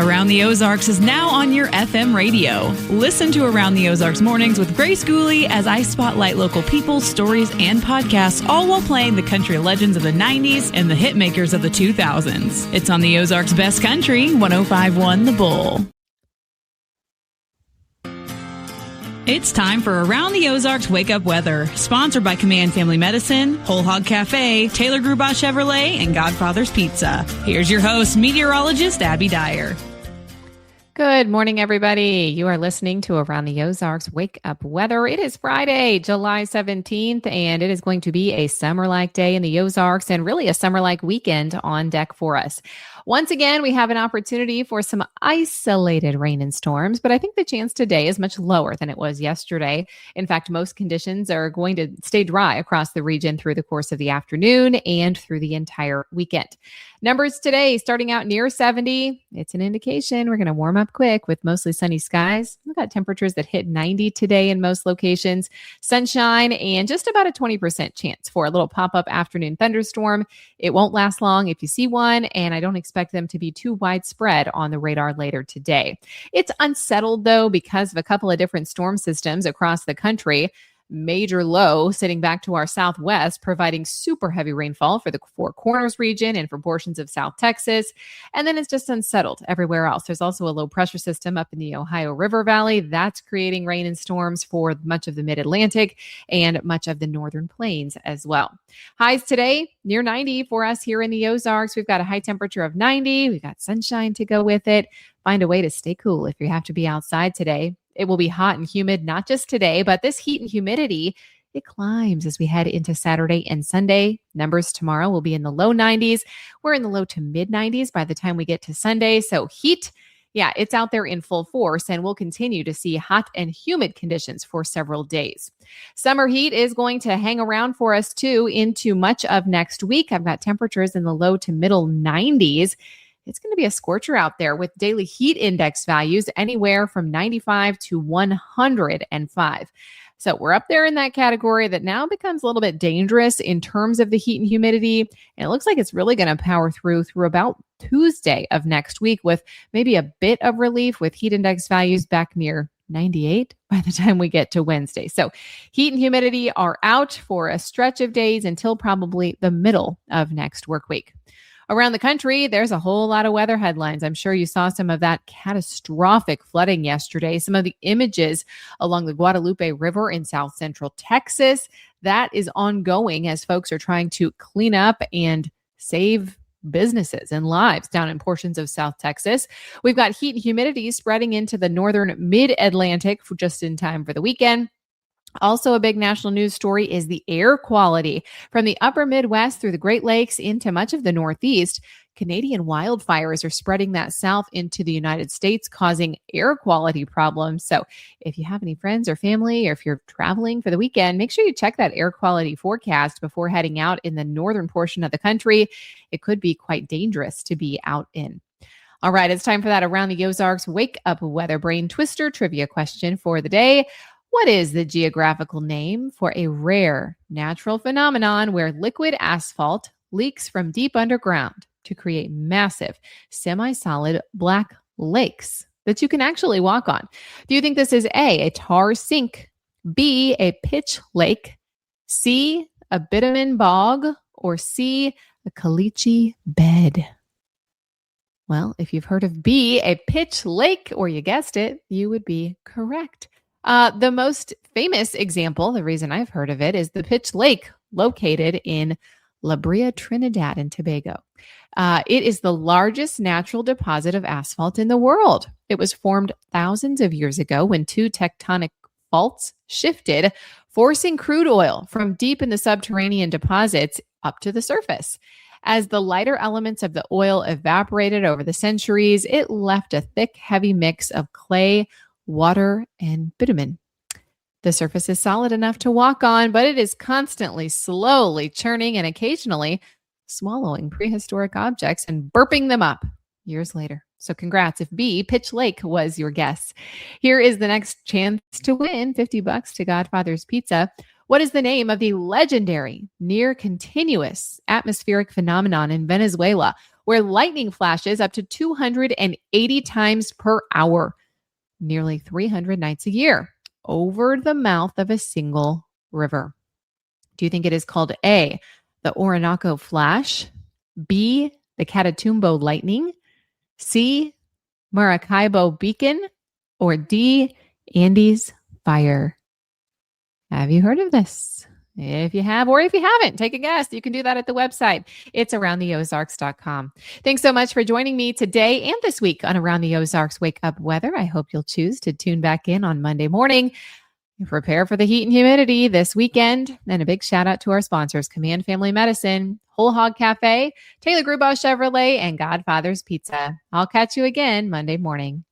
Around the Ozarks is now on your FM radio. Listen to Around the Ozarks mornings with Grace Gooley as I spotlight local people, stories, and podcasts, all while playing the country legends of the 90s and the hit makers of the 2000s. It's on the Ozarks' best country, 105.1 The Bull. It's time for Around the Ozarks Wake Up Weather, sponsored by Command Family Medicine, Whole Hog Cafe, Taylor Grubaugh Chevrolet, and Godfather's Pizza. Here's your host, meteorologist Abby Dyer. Good morning, everybody. You are listening to Around the Ozarks Wake Up Weather. It is Friday, July 17th, and it is going to be a summer-like day in the Ozarks and really a summer-like weekend on deck for us. Once again, we have an opportunity for some isolated rain and storms, but I think the chance today is much lower than it was yesterday. In fact, most conditions are going to stay dry across the region through the course of the afternoon and through the entire weekend. Numbers today starting out near 70. It's an indication we're going to warm up quick with mostly sunny skies. We've got temperatures that hit 90 today in most locations, sunshine, and just about a 20% chance for a little pop-up afternoon thunderstorm. It won't last long if you see one, and I don't expect them to be too widespread on the radar later today. It's unsettled, though, because of a couple of different storm systems across the country. Major low sitting back to our southwest, providing super heavy rainfall for the Four Corners region and for portions of South Texas. And then it's just unsettled everywhere else. There's also a low pressure system up in the Ohio River Valley. That's creating rain and storms for much of the mid-Atlantic and much of the northern plains as well. Highs today, near 90 for us here in the Ozarks. We've got a high temperature of 90. We've got sunshine to go with it. Find a way to stay cool if you have to be outside today. It will be hot and humid, not just today, but this heat and humidity, it climbs as we head into Saturday and Sunday. Numbers tomorrow will be in the low 90s. We're in the low to mid 90s by the time we get to Sunday. So heat, yeah, it's out there in full force, and we'll continue to see hot and humid conditions for several days. Summer heat is going to hang around for us too into much of next week. I've got temperatures in the low to middle 90s. It's going to be a scorcher out there with daily heat index values anywhere from 95 to 105. So we're up there in that category that now becomes a little bit dangerous in terms of the heat and humidity. And it looks like it's really going to power through about Tuesday of next week with maybe a bit of relief with heat index values back near 98 by the time we get to Wednesday. So heat and humidity are out for a stretch of days until probably the middle of next work week. Around the country, there's a whole lot of weather headlines. I'm sure you saw some of that catastrophic flooding yesterday. Some of the images along the Guadalupe River in south central Texas, that is ongoing as folks are trying to clean up and save businesses and lives down in portions of South Texas. We've got heat and humidity spreading into the northern mid-Atlantic for just in time for the weekend. Also, a big national news story is the air quality. From the upper Midwest through the Great Lakes into much of the Northeast, Canadian wildfires are spreading that south into the United States, causing air quality problems. So if you have any friends or family, or if you're traveling for the weekend, make sure you check that air quality forecast before heading out in the northern portion of the country. It could be quite dangerous to be out in. All right, it's time for that Around the Ozarks Wake Up Weather Brain Twister trivia question for the day. What is the geographical name for a rare natural phenomenon where liquid asphalt leaks from deep underground to create massive, semi-solid black lakes that you can actually walk on? Do you think this is A, a tar sink, B, a pitch lake, C, a bitumen bog, or C, a caliche bed? Well, if you've heard of B, a pitch lake, or you guessed it, you would be correct. The most famous example, the reason I've heard of it, is the Pitch Lake located in La Brea, Trinidad and Tobago. It is the largest natural deposit of asphalt in the world. It was formed thousands of years ago when two tectonic faults shifted, forcing crude oil from deep in the subterranean deposits up to the surface. As the lighter elements of the oil evaporated over the centuries, it left a thick, heavy mix of clay, water, and bitumen. The surface is solid enough to walk on, but it is constantly, slowly churning and occasionally swallowing prehistoric objects and burping them up years later. So congrats if B, Pitch Lake, was your guess. Here is the next chance to win $50 to Godfather's Pizza. What is the name of the legendary near continuous atmospheric phenomenon in Venezuela where lightning flashes up to 280 times per hour, nearly 300 nights a year, over the mouth of a single river. Do you think it is called A, the Orinoco Flash, B, the Catatumbo Lightning, C, Maracaibo Beacon, or D, Andes Fire? Have you heard of this? If you have, or if you haven't, take a guess. You can do that at the website. It's aroundtheozarks.com. Thanks so much for joining me today and this week on Around the Ozarks Wake Up Weather. I hope you'll choose to tune back in on Monday morning. Prepare for the heat and humidity this weekend. And a big shout out to our sponsors, Command Family Medicine, Whole Hog Cafe, Taylor Grubaugh Chevrolet, and Godfather's Pizza. I'll catch you again Monday morning.